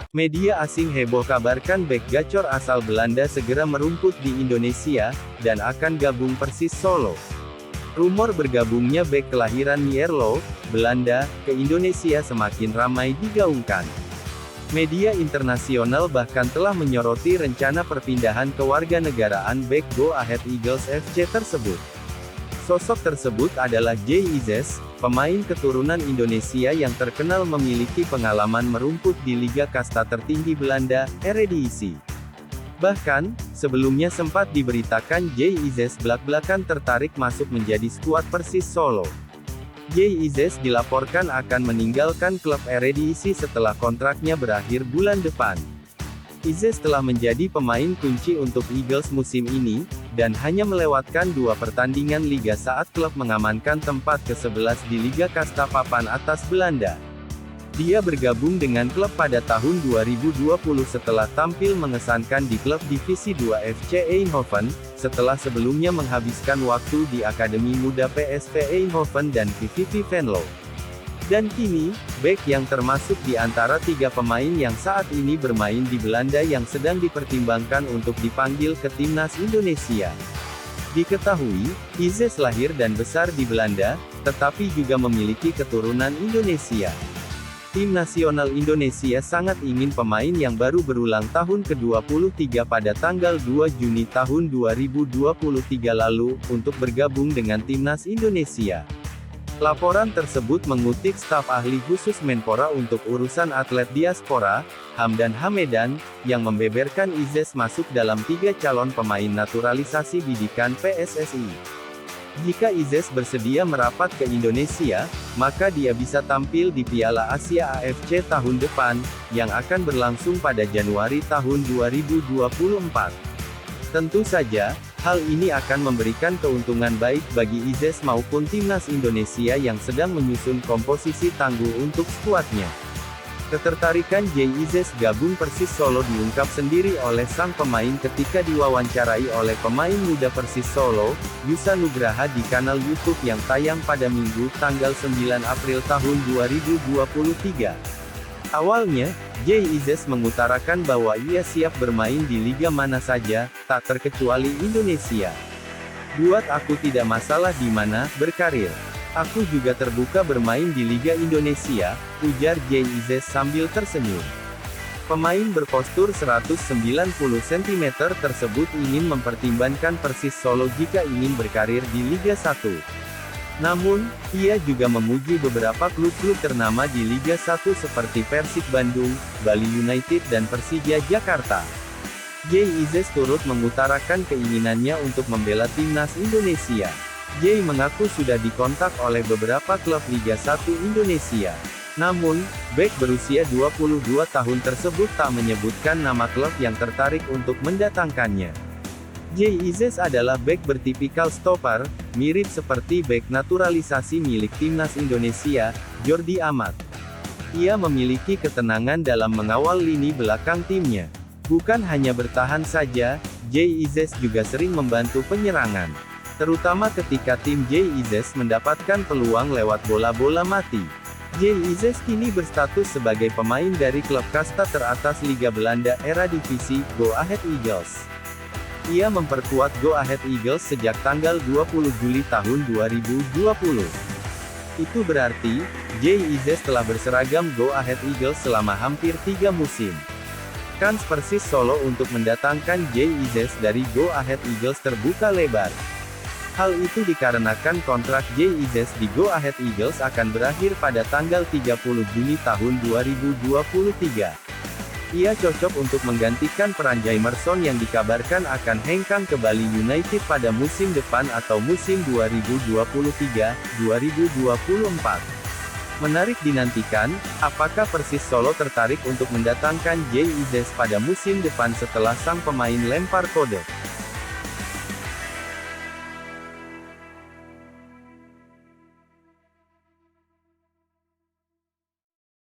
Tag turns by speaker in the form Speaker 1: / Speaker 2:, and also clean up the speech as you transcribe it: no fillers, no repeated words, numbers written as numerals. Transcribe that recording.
Speaker 1: Media asing heboh kabarkan bek gacor asal Belanda segera merumput di Indonesia, dan akan gabung Persis Solo. Rumor bergabungnya bek kelahiran Mierlo, Belanda, ke Indonesia semakin ramai digaungkan. Media internasional bahkan telah menyoroti rencana perpindahan kewarganegaraan bek Go Ahead Eagles FC tersebut. Sosok tersebut adalah Jay Ises, pemain keturunan Indonesia yang terkenal memiliki pengalaman merumput di Liga Kasta tertinggi Belanda, Eredivisie. Bahkan, sebelumnya sempat diberitakan Jay Ises belak-belakan tertarik masuk menjadi skuad Persis Solo. Jay Ises dilaporkan akan meninggalkan klub Eredivisie setelah kontraknya berakhir bulan depan. Ises telah menjadi pemain kunci untuk Eagles musim ini, dan hanya melewatkan 2 pertandingan liga saat klub mengamankan tempat ke-11 di Liga Kasta papan atas Belanda. Dia bergabung dengan klub pada tahun 2020 setelah tampil mengesankan di klub Divisi 2 FC Eindhoven, setelah sebelumnya menghabiskan waktu di Akademi Muda PSV Eindhoven dan VVV Venlo. Dan kini, bek yang termasuk di antara 3 pemain yang saat ini bermain di Belanda yang sedang dipertimbangkan untuk dipanggil ke timnas Indonesia. Diketahui, Ises lahir dan besar di Belanda, tetapi juga memiliki keturunan Indonesia. Tim nasional Indonesia sangat ingin pemain yang baru berulang tahun ke-23 pada tanggal 2 Juni tahun 2023 lalu, untuk bergabung dengan timnas Indonesia. Laporan tersebut mengutip staf ahli khusus Menpora untuk urusan atlet diaspora, Hamdan Hamedan, yang membeberkan Ises masuk dalam 3 calon pemain naturalisasi bidikan PSSI. Jika Ises bersedia merapat ke Indonesia, maka dia bisa tampil di Piala Asia AFC tahun depan, yang akan berlangsung pada Januari tahun 2024. Tentu saja, hal ini akan memberikan keuntungan baik bagi Ises maupun timnas Indonesia yang sedang menyusun komposisi tangguh untuk skuadnya. Ketertarikan Jay Ises gabung Persis Solo diungkap sendiri oleh sang pemain ketika diwawancarai oleh pemain muda Persis Solo, Yusa Nugraha di kanal YouTube yang tayang pada Minggu, tanggal 9 April tahun 2023. Awalnya, Jay Ises mengutarakan bahwa ia siap bermain di liga mana saja, tak terkecuali Indonesia. "Buat aku tidak masalah di mana berkarir. Aku juga terbuka bermain di Liga Indonesia," ujar Jay Ises sambil tersenyum. Pemain berpostur 190 cm tersebut ingin mempertimbangkan Persis Solo jika ingin berkarir di Liga 1. Namun, ia juga memuji beberapa klub-klub ternama di Liga 1 seperti Persib Bandung, Bali United dan Persija Jakarta. Jay Ises turut mengutarakan keinginannya untuk membela timnas Indonesia. Jay mengaku sudah dikontak oleh beberapa klub Liga 1 Indonesia. Namun, bek berusia 22 tahun tersebut tak menyebutkan nama klub yang tertarik untuk mendatangkannya. Jay Ises adalah bek bertipikal stopper, mirip seperti bek naturalisasi milik timnas Indonesia, Jordi Amat. Ia memiliki ketenangan dalam mengawal lini belakang timnya. Bukan hanya bertahan saja, Jay Ises juga sering membantu penyerangan. Terutama ketika tim Jay Ises mendapatkan peluang lewat bola-bola mati. Jay Ises kini berstatus sebagai pemain dari klub kasta teratas Liga Belanda Eredivisie, Go Ahead Eagles. Ia memperkuat Go Ahead Eagles sejak tanggal 20 Juli tahun 2020. Itu berarti, Jay Ises telah berseragam Go Ahead Eagles selama hampir 3 musim. Kans Persis Solo untuk mendatangkan Jay Ises dari Go Ahead Eagles terbuka lebar. Hal itu dikarenakan kontrak Jay Ises di Go Ahead Eagles akan berakhir pada tanggal 30 Juni tahun 2023. Ia cocok untuk menggantikan peran Jaimerson yang dikabarkan akan hengkang ke Bali United pada musim depan atau musim 2023-2024. Menarik dinantikan, apakah Persis Solo tertarik untuk mendatangkan Jay Ises pada musim depan setelah sang pemain lempar kode.